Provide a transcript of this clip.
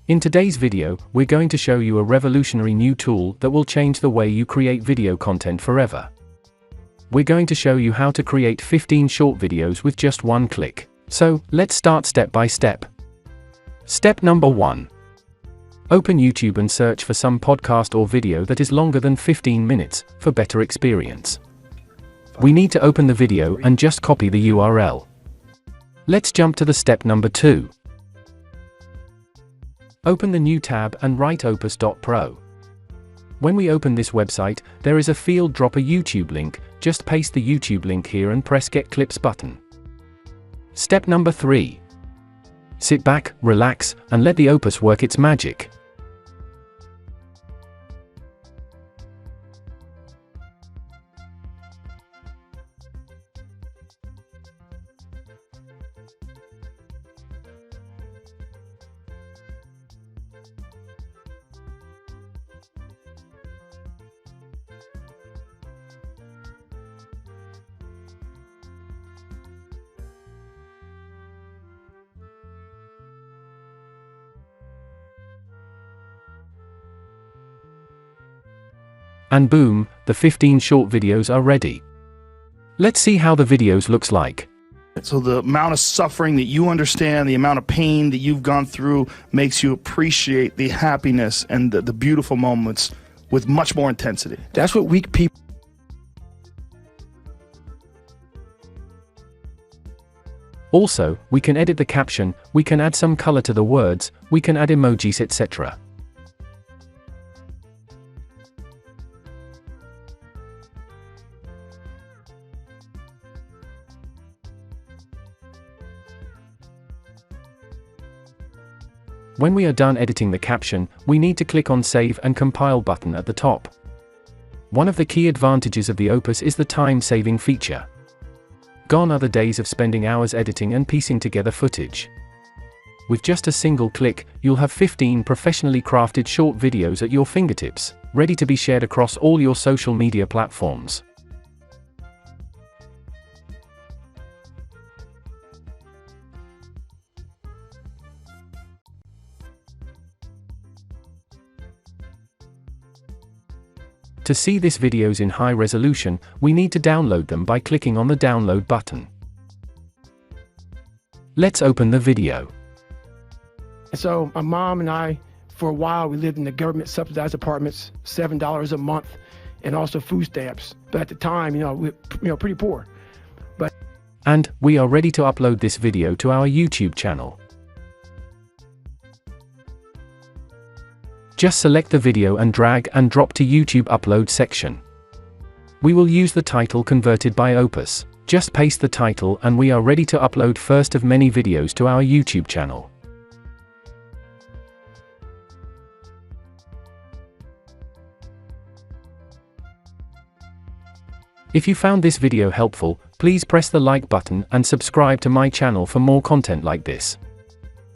In today's video, we're going to show you a revolutionary new tool that will change the way you create video content forever. We're going to show you how to create 15 short videos with just one click. So, let's start step by step. Step number 1. Open YouTube and search for some podcast or video that is longer than 15 minutes, for better experience. We need to open the video and just copy the URL. Let's jump to the step number 2. Open the new tab and write opus.pro. When we open this website, there is a field drop a YouTube link. Just paste the YouTube link here and press Get Clips button. Step number 3. Sit back, relax, and let the Opus work its magic. And boom, the 15 short videos are ready. Let's see how the videos looks like. So the amount of suffering that you understand, the amount of pain that you've gone through makes you appreciate the happiness and the beautiful moments with much more intensity. That's what weak people. Also, we can edit the caption, we can add some color to the words, we can add emojis, etc. When we are done editing the caption, we need to click on Save and Compile button at the top. One of the key advantages of the Opus is the time-saving feature. Gone are the days of spending hours editing and piecing together footage. With just a single click, you'll have 15 professionally crafted short videos at your fingertips, ready to be shared across all your social media platforms. To see these videos in high resolution, we need to download them by clicking on the download button. Let's open the video. So my mom and I, for a while, we lived in the government subsidized apartments, $7 a month, and also food stamps. But at the time, we were pretty poor. And we are ready to upload this video to our YouTube channel. Just select the video and drag and drop to YouTube upload section. We will use the title converted by Opus. Just paste the title and we are ready to upload first of many videos to our YouTube channel. If you found this video helpful, please press the like button and subscribe to my channel for more content like this.